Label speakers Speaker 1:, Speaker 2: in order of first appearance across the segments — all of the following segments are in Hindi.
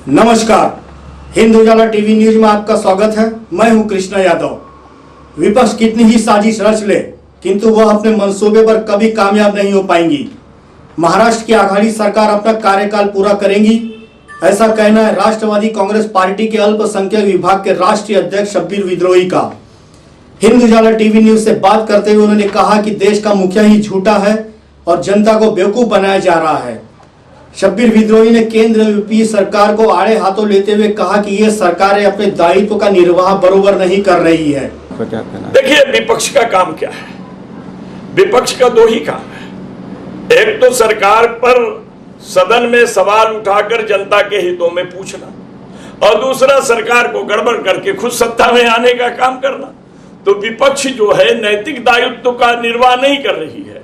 Speaker 1: नमस्कार, हिंद उजाला टीवी न्यूज में आपका स्वागत है। मैं हूं कृष्णा यादव। विपक्ष कितनी ही साजिश रच ले, किंतु वह अपने मंसूबे पर कभी कामयाब नहीं हो पाएंगी। महाराष्ट्र की आघाड़ी सरकार अपना कार्यकाल पूरा करेंगी, ऐसा कहना है राष्ट्रवादी कांग्रेस पार्टी के अल्पसंख्यक विभाग के राष्ट्रीय अध्यक्ष शब्बीर विद्रोही का। हिंद उजाला टीवी न्यूज से बात करते हुए उन्होंने कहा कि देश का मुखिया ही झूठा है और जनता को बेवकूफ बनाया जा रहा है। शब्बीर विद्रोही ने केंद्र यूपी सरकार को आड़े हाथों लेते हुए कहा कि ये सरकारें अपने दायित्व का निर्वाह बरोबर नहीं कर रही है।
Speaker 2: देखिए, विपक्ष का काम क्या है? विपक्ष का दो ही काम है। एक तो सरकार पर सदन में सवाल उठाकर जनता के हितों में पूछना, और दूसरा सरकार को गड़बड़ करके खुद सत्ता में आने का काम करना। तो विपक्ष जो है नैतिक दायित्व का निर्वाह नहीं कर रही है।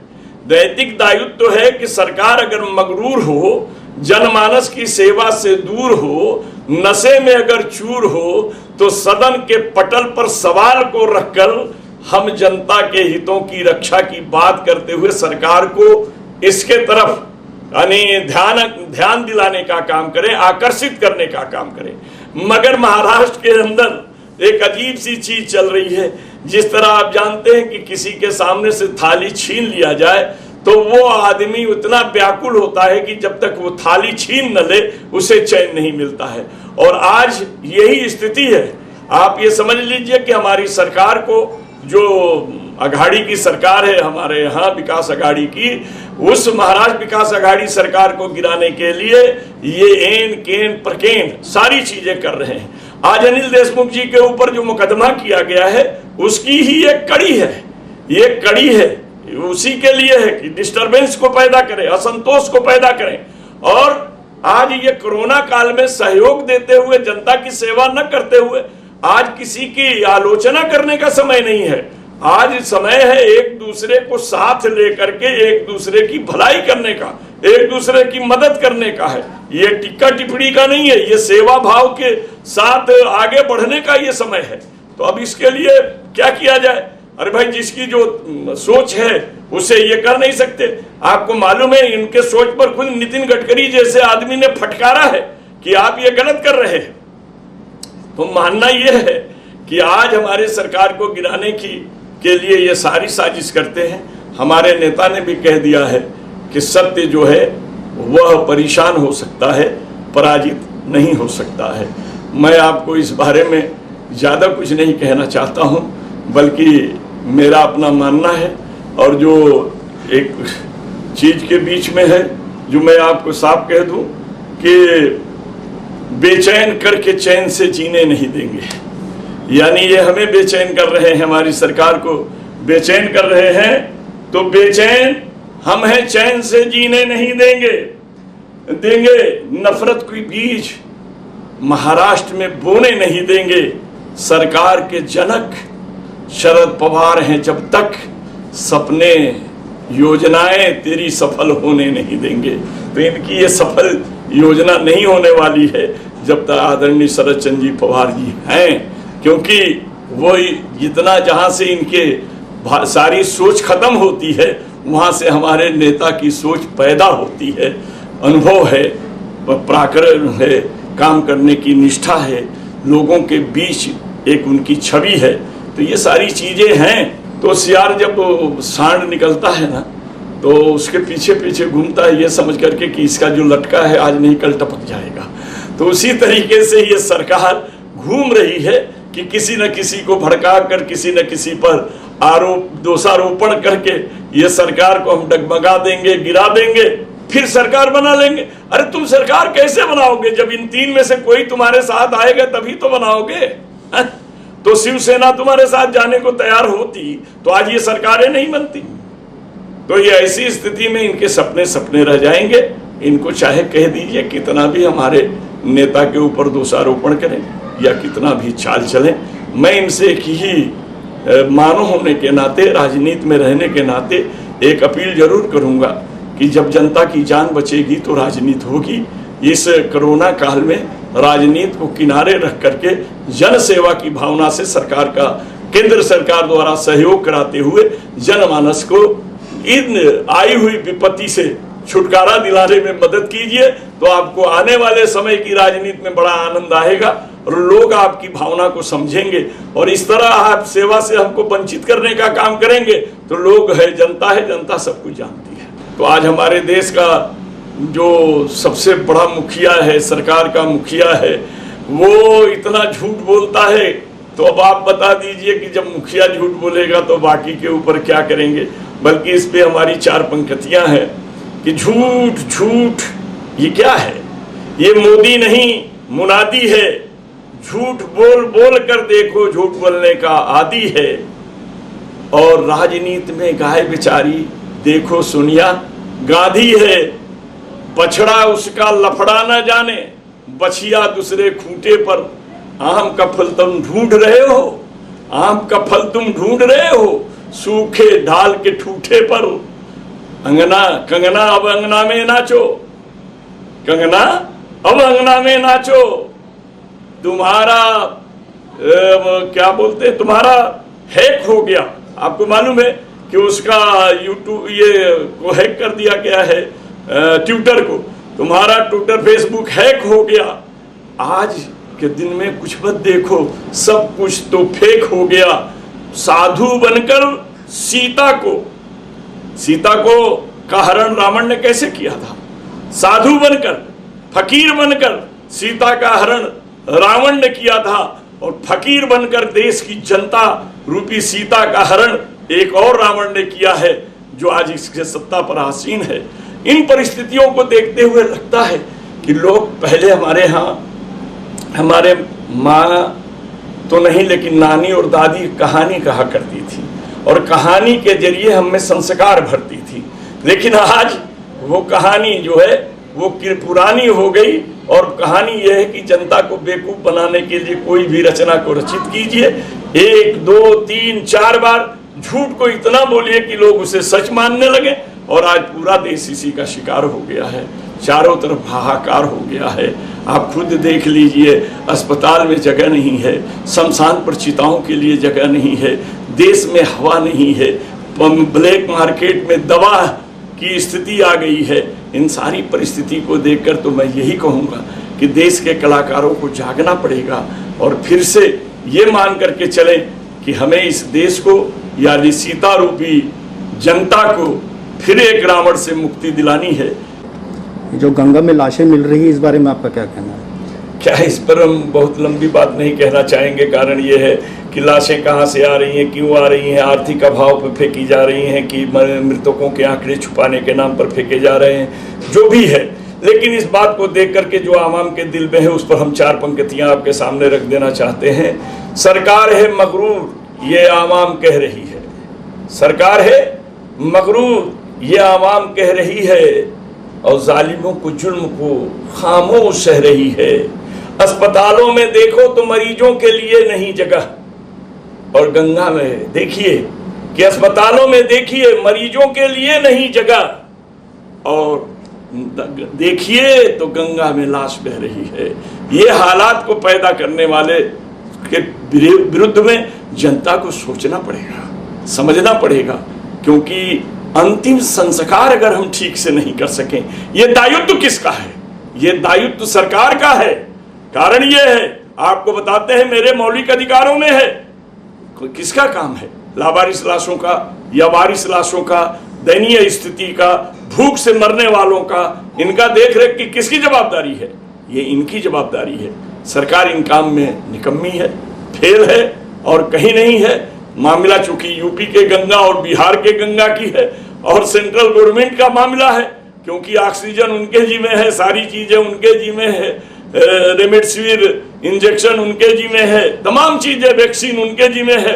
Speaker 2: नैतिक दायित्व है कि सरकार अगर मगरूर हो, जनमानस की सेवा से दूर हो, नशे में अगर चूर हो, तो सदन के पटल पर सवाल को रखकर हम जनता के हितों की रक्षा की बात करते हुए सरकार को इसके तरफ यानी ध्यान दिलाने का काम करें, आकर्षित करने का काम करें। मगर महाराष्ट्र के अंदर एक अजीब सी चीज चल रही है। जिस तरह आप जानते हैं कि किसी के सामने से थाली छीन लिया जाए तो वो आदमी उतना व्याकुल होता है कि जब तक वो थाली छीन न ले उसे चैन नहीं मिलता है। और आज यही स्थिति है। आप ये समझ लीजिए कि हमारी सरकार को, जो अघाड़ी की सरकार है हमारे यहाँ विकास अघाड़ी की, उस महाराष्ट्र विकास अघाड़ी सरकार को गिराने के लिए ये एन केन प्रकेन सारी चीजें कर रहे हैं। आज अनिल देशमुख जी के ऊपर जो मुकदमा किया गया है उसकी ही एक कड़ी है। ये कड़ी है उसी के लिए है कि डिस्टरबेंस को पैदा करें, असंतोष को पैदा करें। और आज ये कोरोना काल में सहयोग देते हुए, जनता की सेवा न करते हुए आज किसी की आलोचना करने का समय नहीं है। आज समय है एक दूसरे को साथ लेकर के एक दूसरे की भलाई करने का, एक दूसरे की मदद करने का है। ये टिक्का टिप्पणी का नहीं है, ये सेवा भाव के साथ आगे बढ़ने का ये समय है। तो अब इसके लिए क्या किया जाए? अरे भाई, जिसकी जो सोच है उसे ये कर नहीं सकते। आपको मालूम है इनके सोच पर खुद नितिन गडकरी जैसे आदमी ने फटकारा है कि आप ये गलत कर रहे हैं। तो मानना यह है कि आज हमारे सरकार को गिराने के लिए ये सारी साजिश करते हैं। हमारे नेता ने भी कह दिया है कि सत्य जो है वह परेशान हो सकता है, पराजित नहीं हो सकता है। मैं आपको इस बारे में ज़्यादा कुछ नहीं कहना चाहता हूं, बल्कि मेरा अपना मानना है। और जो एक चीज़ के बीच में है जो मैं आपको साफ कह दूं कि बेचैन करके चैन से जीने नहीं देंगे। यानी ये हमें बेचैन कर रहे हैं, हमारी सरकार को बेचैन कर रहे हैं, तो बेचैन हम हैं, चैन से जीने नहीं देंगे। नफरत के बीज महाराष्ट्र में बोने नहीं देंगे। सरकार के जनक शरद पवार हैं, जब तक सपने योजनाएं तेरी सफल होने नहीं देंगे। तो इनकी ये सफल योजना नहीं होने वाली है जब तक आदरणीय शरद चंद्र जी पवार जी हैं, क्योंकि वो जितना जहां से इनके सारी सोच खत्म होती है वहां से हमारे नेता की सोच पैदा होती है। अनुभव है, पराक्रम है, काम करने की निष्ठा है, लोगों के बीच एक उनकी छवि है। तो ये सारी चीजें हैं। तो सियार जब सांड निकलता है ना, तो उसके पीछे पीछे घूमता है ये समझ करके कि इसका जो लटका है आज नहीं कल टपक जाएगा। तो उसी तरीके से ये सरकार घूम रही है कि किसी न किसी को भड़का कर, किसी न किसी पर दोषारोपण करके ये सरकार को हम डगमगा देंगे, गिरा देंगे, फिर सरकार बना लेंगे। अरे तुम सरकार कैसे बनाओगे? जब इन तीन में से कोई तुम्हारे साथ आएगा तभी तो बनाओगे। तो शिवसेना तुम्हारे साथ जाने को तैयार होती तो आज ये सरकारें नहीं बनती। तो ये ऐसी स्थिति में इनके सपने रह जाएंगे। इनको चाहे कह दीजिए कितना भी हमारे नेता के ऊपर दोषारोपण करें या कितना भी चाल चलें, मैं इनसे एक ही मानव होने के नाते, राजनीति में रहने के नाते एक अपील जरूर करूंगा कि जब जनता की जान बचेगी तो राजनीति होगी। इस कोरोना काल में राजनीति को किनारे रख करके जन सेवा की भावना से सरकार का, केंद्र सरकार द्वारा सहयोग कराते हुए जनमानस को इन आई हुई विपत्ति से छुटकारा दिलाने में मदद कीजिए, तो आपको आने वाले समय की राजनीति में बड़ा आनंद आएगा और लोग आपकी भावना को समझेंगे। और इस तरह आप सेवा से हमको वंचित करने का काम करेंगे तो लोग है, जनता सब कुछ जानती है। तो आज हमारे देश का जो सबसे बड़ा मुखिया है, सरकार का मुखिया है, वो इतना झूठ बोलता है। तो अब आप बता दीजिए कि जब मुखिया झूठ बोलेगा तो बाकी के ऊपर क्या करेंगे। बल्कि इस पे हमारी 4 पंक्तियां हैं कि झूठ झूठ ये क्या है, ये मोदी नहीं मुनादी है, झूठ बोल बोल कर देखो झूठ बोलने का आदी है। और राजनीति में गाय बेचारी देखो सोनिया गांधी है, बछड़ा उसका लफड़ा न जाने, बछिया दूसरे खूंटे पर। आम का फल तुम ढूंढ रहे हो, आम का फल तुम ढूंढ रहे हो, सूखे ढाल के ठूठे पर। अंगना कंगना अब अंगना में नाचो, कंगना अब अंगना में नाचो, तुम्हारा क्या बोलते हैं, तुम्हारा हैक हो गया। आपको मालूम है कि उसका यूट्यूब ये को हैक कर दिया गया है, ट्विटर को। तुम्हारा ट्विटर फेसबुक हैक हो गया। आज के दिन में कुछ मत देखो, सब कुछ तो फेक हो गया। साधु बनकर सीता को का हरण रावण ने कैसे किया था? साधु बनकर, फकीर बनकर सीता का हरण रावण ने किया था। और फकीर बनकर देश की जनता रूपी सीता का हरण एक और रावण ने किया है, जो आज इसके सत्ता पर आसीन है। इन परिस्थितियों को देखते हुए लगता है कि लोग पहले हमारे माँ तो नहीं लेकिन नानी और दादी कहानी कहा करती थी और कहानी के जरिए हमें संस्कार भरती थी। लेकिन आज वो कहानी जो है वो पुरानी हो गई और कहानी यह है कि जनता को बेवकूफ बनाने के लिए कोई भी रचना को रचित कीजिए, 1, 2, 3, 4 बार झूठ को इतना बोलिए कि लोग उसे सच मानने लगे। और आज पूरा देश इसी का शिकार हो गया है, चारों तरफ हाहाकार हो गया है। आप खुद देख लीजिए, अस्पताल में जगह नहीं है, शमशान पर चिताओं के लिए जगह नहीं है, देश में हवा नहीं है, ब्लैक मार्केट में दवा की स्थिति आ गई है। इन सारी परिस्थिति को देखकर तो मैं यही कहूँगा कि देश के कलाकारों को जागना पड़ेगा और फिर से ये मान करके चलें कि हमें इस देश को यानी सीता रूपी जनता को फिर एक रावण से मुक्ति दिलानी है।
Speaker 1: जो गंगा में लाशें मिल रही है, इस बारे में आपका क्या कहना है?
Speaker 2: क्या इस पर हम बहुत लंबी बात नहीं कहना चाहेंगे। कारण ये है कि लाशें कहाँ से आ रही हैं, क्यों आ रही हैं, आर्थिक अभाव पर फेंकी जा रही हैं कि मृतकों के आंकड़े छुपाने के नाम पर फेंके जा रहे हैं, जो भी है। लेकिन इस बात को देख करके जो आवाम के दिल में है उस पर हम 4 पंक्तियां आपके सामने रख देना चाहते हैं। सरकार है मगरूर, ये आवाम कह रही है। सरकार है मगरूर, ये आवाम कह रही है और जालिमों को जुल्म को खामोश सह रही है। अस्पतालों में देखो तो मरीजों के लिए नहीं जगह, और गंगा में देखिए कि अस्पतालों में देखिए मरीजों के लिए नहीं जगह, और देखिए तो गंगा में लाश बह रही है। ये हालात को पैदा करने वाले के विरुद्ध में जनता को सोचना पड़ेगा, समझना पड़ेगा, क्योंकि अंतिम संस्कार अगर हम ठीक से नहीं कर सकें, ये दायित्व किसका है? ये दायित्व सरकार का है। कारण ये है, आपको बताते हैं, मेरे मौलिक अधिकारों में है। किसका काम है? लावारिस लाशों का या वारिस लाशों का, दयनीय स्थिति का, भूख से मरने वालों का, इनका देख रेख की किसकी जवाबदारी है? ये इनकी जवाबदारी है। सरकार इन काम में निकम्मी है, फेल है और कहीं नहीं है। मामला चूंकि यूपी के गंगा और बिहार के गंगा की है और सेंट्रल गवर्नमेंट का मामला है, क्योंकि ऑक्सीजन उनके जी में है, सारी चीजें उनके जी में है, रेमडेसिविर इंजेक्शन उनके जी में है, तमाम चीजें वैक्सीन उनके जी में है,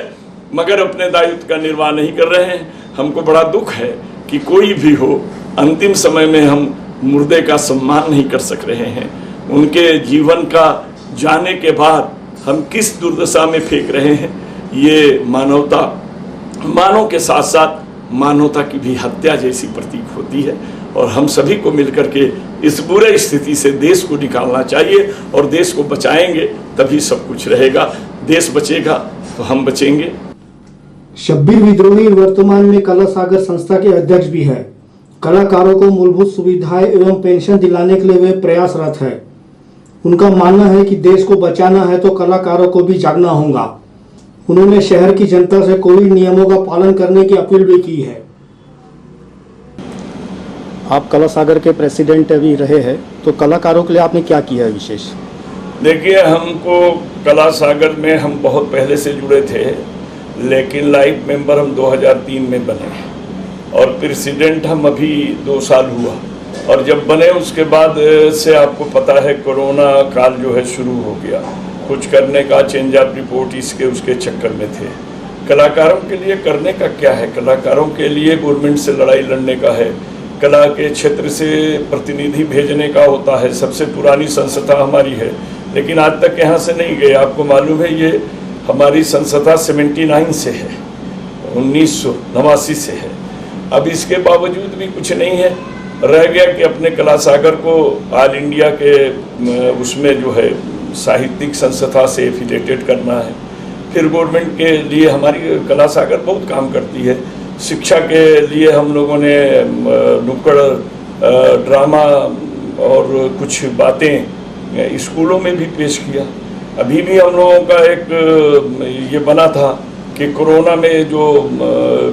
Speaker 2: मगर अपने दायित्व का निर्वाह नहीं कर रहे हैं। हमको बड़ा दुख है कि कोई भी हो, अंतिम समय में हम मुर्दे का सम्मान नहीं कर सक रहे हैं। उनके जीवन का जाने के बाद हम किस दुर्दशा में फेंक रहे हैं। ये मानवता, मानव के साथ साथ मानवता की भी हत्या जैसी प्रतीक होती है, और हम सभी को मिलकर के इस बुरे स्थिति से देश को निकालना चाहिए, और देश को बचाएंगे तभी सब कुछ रहेगा। देश बचेगा तो हम बचेंगे।
Speaker 1: शब्बीर विद्रोही वर्तमान में कला सागर संस्था के अध्यक्ष भी है। कलाकारों को मूलभूत सुविधाएं एवं पेंशन दिलाने के लिए वे प्रयासरत है। उनका मानना है कि देश को बचाना है तो कलाकारों को भी जागना होगा। उन्होंने शहर की जनता से कोविड नियमों का पालन करने की अपील भी की है। आप कला सागर के प्रेसिडेंट अभी रहे हैं, तो कलाकारों के लिए आपने क्या किया है विशेष?
Speaker 2: देखिए, हमको कला सागर में हम बहुत पहले से जुड़े थे, लेकिन लाइफ मेंबर हम 2003 में बने और प्रेसिडेंट हम अभी 2 साल हुआ। और जब बने उसके बाद से आपको पता है कोरोना काल जो है शुरू हो गया। कुछ करने का चेंज ऑफ रिपोर्ट इसके उसके चक्कर में थे। कलाकारों के लिए करने का क्या है? कलाकारों के लिए गवर्नमेंट से लड़ाई लड़ने का है, कला के क्षेत्र से प्रतिनिधि भेजने का होता है। सबसे पुरानी संस्था हमारी है, लेकिन आज तक यहाँ से नहीं गए। आपको मालूम है ये हमारी संस्था 79 से है, 1989 से है। अब इसके बावजूद भी कुछ नहीं है, रह गया कि अपने कला सागर को ऑल इंडिया के उसमें जो है साहित्यिक संस्था से एफिलेटेड करना है। फिर गवर्नमेंट के लिए हमारी कला सागर बहुत काम करती है। शिक्षा के लिए हम लोगों ने नुक्कड़ ड्रामा और कुछ बातें स्कूलों में भी पेश किया। अभी भी हम लोगों का एक ये बना था कि कोरोना में जो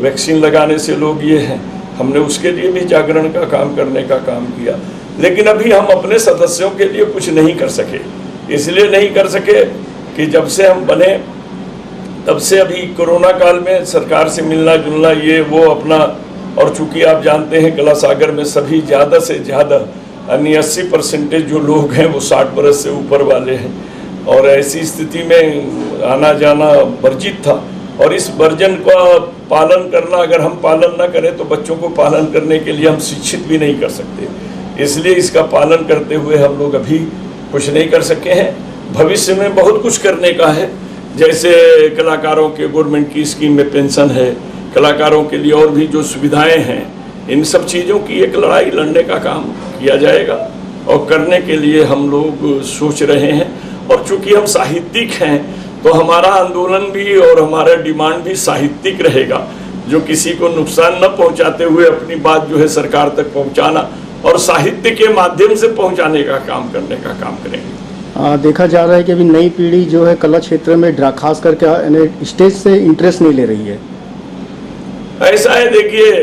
Speaker 2: वैक्सीन लगाने से लोग ये हैं, हमने उसके लिए भी जागरण का काम करने का काम किया। लेकिन अभी हम अपने सदस्यों के लिए कुछ नहीं कर सके। इसलिए नहीं कर सके कि जब से हम बने तब से अभी कोरोना काल में सरकार से मिलना जुलना ये वो अपना, और चूंकि आप जानते हैं कला सागर में सभी ज़्यादा से ज़्यादा 80% जो लोग हैं वो 60 बरस से ऊपर वाले हैं, और ऐसी स्थिति में आना जाना वर्जित था। और इस वर्जन का पालन करना, अगर हम पालन ना करें तो बच्चों को पालन करने के लिए हम शिक्षित भी नहीं कर सकते। इसलिए इसका पालन करते हुए हम लोग अभी कुछ नहीं कर सके हैं। भविष्य में बहुत कुछ करने का है, जैसे कलाकारों के गवर्नमेंट की स्कीम में पेंशन है, कलाकारों के लिए और भी जो सुविधाएं हैं, इन सब चीज़ों की एक लड़ाई लड़ने का काम किया जाएगा और करने के लिए हम लोग सोच रहे हैं। और चूंकि हम साहित्यिक हैं तो हमारा आंदोलन भी और हमारा डिमांड भी साहित्यिक रहेगा, जो किसी को नुकसान न पहुंचाते हुए अपनी बात जो है सरकार तक पहुंचाना और साहित्य के माध्यम से पहुंचाने का काम करने का काम करेंगे।
Speaker 1: देखा जा रहा है कि अभी नई पीढ़ी जो है कला क्षेत्र में खास करके स्टेज से इंटरेस्ट नहीं ले रही है।
Speaker 2: ऐसा है, देखिए,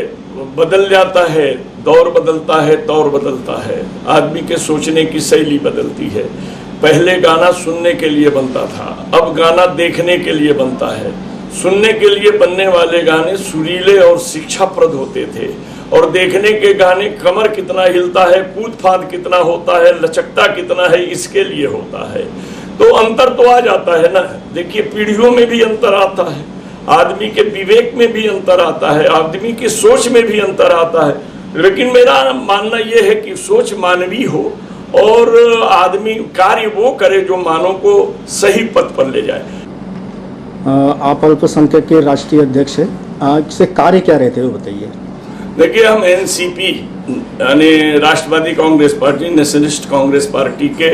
Speaker 2: बदल जाता है, दौर बदलता है, तौर बदलता है, आदमी के सोचने की शैली बदलती है। पहले गाना सुनने के लिए बनता था, अब गाना देखने के लिए बनता है। सुनने के लिए बनने वाले गाने सुरीले और शिक्षाप्रद होते थे, और देखने के गाने कमर कितना हिलता है, कूद फाद कितना होता है, लचकता कितना है, इसके लिए होता है। तो अंतर तो आ जाता है ना। देखिए, पीढ़ियों में भी अंतर आता है, आदमी के विवेक में भी अंतर आता है, आदमी की सोच में भी अंतर आता है। लेकिन मेरा मानना यह है कि सोच मानवीय हो और आदमी कार्य वो करे जो मानव को सही पथ पर ले जाए।
Speaker 1: आप अल्पसंख्यक के राष्ट्रीय अध्यक्ष हैं, आज से कार्य क्या रहते हैं बताइए।
Speaker 2: देखिए, हम एनसीपी यानी Rashtravadi Congress party, nationalist Congress party के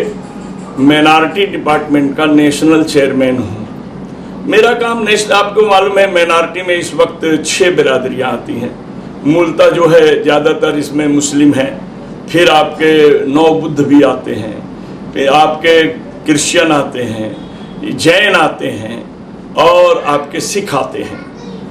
Speaker 2: माइनॉरिटी डिपार्टमेंट का नेशनल चेयरमैन हूँ। मेरा काम आपको मालूम है माइनॉरिटी में इस वक्त 6 बिरादरियाँ आती हैं। मूलतः जो है ज़्यादातर इसमें मुस्लिम हैं, फिर आपके 9 बुद्ध भी आते हैं, फिर आपके क्रिश्चियन आते हैं, जैन आते हैं और आपके सिख आते हैं।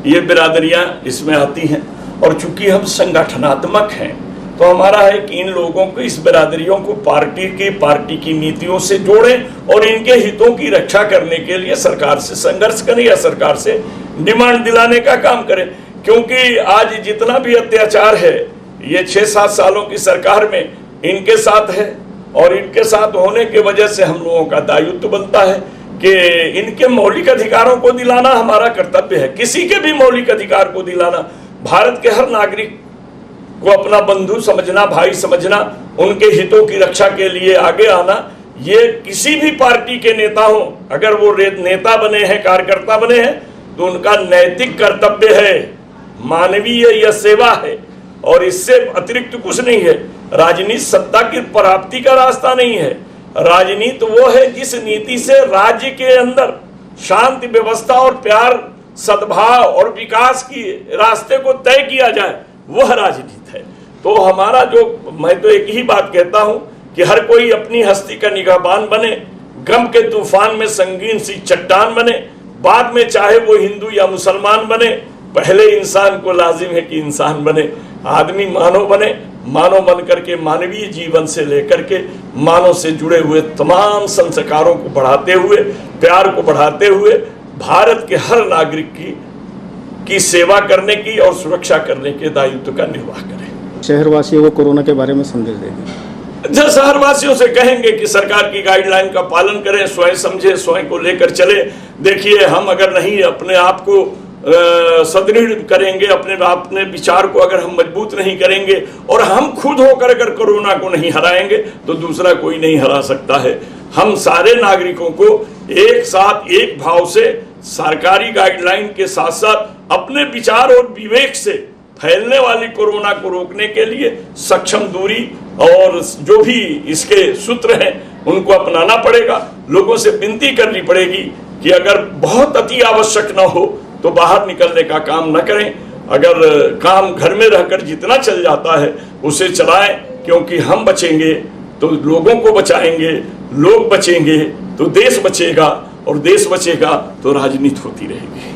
Speaker 2: ये बिरादरियाँ इसमें आती हैं। और चूंकि हम संगठनात्मक हैं तो हमारा है कि इन लोगों को, इस बिरादरियों को पार्टी की नीतियों से जोड़ें और इनके हितों की रक्षा करने के लिए सरकार से संघर्ष करें या सरकार से डिमांड दिलाने का काम करें। क्योंकि आज जितना भी अत्याचार है ये 6-7 सालों की सरकार में इनके साथ है, और इनके साथ होने के वजह से हम लोगों का दायित्व बनता है कि इनके मौलिक अधिकारों को दिलाना हमारा कर्तव्य है। किसी के भी मौलिक अधिकार को दिलाना, भारत के हर नागरिक को अपना बंधु समझना, भाई समझना, उनके हितों की रक्षा के लिए आगे आना, ये किसी भी पार्टी के नेता हो, अगर वो नेता बने हैं, कार्यकर्ता बने हैं, तो उनका नैतिक कर्तव्य है, मानवीय यह सेवा है, और इससे अतिरिक्त कुछ नहीं है। राजनीति सत्ता की प्राप्ति का रास्ता नहीं है। राजनीति वो है जिस नीति से राज्य के अंदर शांति व्यवस्था और प्यार, सद्भाव और विकास की रास्ते को तय किया जाए, वह राजनीति है। तो हमारा जो, मैं तो एक ही बात कहता हूं कि हर कोई अपनी हस्ती का निगाहबान बने, गम के तूफान में संगीन सी चट्टान बने, बाद में चाहे वो हिंदू या मुसलमान बने, पहले इंसान को लाजिम है कि इंसान बने। आदमी मानव बने, मानव बन करके मानवीय जीवन से लेकर के मानव से जुड़े हुए तमाम संस्कारों को बढ़ाते हुए, प्यार को बढ़ाते हुए भारत के हर नागरिक की सेवा करने की और सुरक्षा करने के दायित्व का निर्वाह करें।
Speaker 3: शहरवासियों को कोरोना के बारे में संदेश देंगे।
Speaker 2: जब शहरवासियों से कहेंगे कि सरकार की गाइडलाइन का पालन करें, स्वयं समझे, स्वयं को लेकर चले। देखिए, हम अगर नहीं अपने आप को सुदृढ़ करेंगे, अपने विचार को अगर हम मजबूत नहीं करेंगे और हम खुद होकर अगर कोरोना को नहीं हराएंगे तो दूसरा कोई नहीं हरा सकता है। हम सारे नागरिकों को एक साथ एक भाव से सरकारी गाइडलाइन के साथ साथ अपने विचार और विवेक से फैलने वाली कोरोना को रोकने के लिए सक्षम दूरी और जो भी इसके सूत्र हैं उनको अपनाना पड़ेगा। लोगों से विनती करनी पड़ेगी कि अगर बहुत अति आवश्यक न हो तो बाहर निकलने का काम न करें। अगर काम घर में रहकर जितना चल जाता है उसे चलाएं, क्योंकि हम बचेंगे तो लोगों को बचाएंगे, लोग बचेंगे तो देश बचेगा और देश बचेगा तो राजनीति होती रहेगी।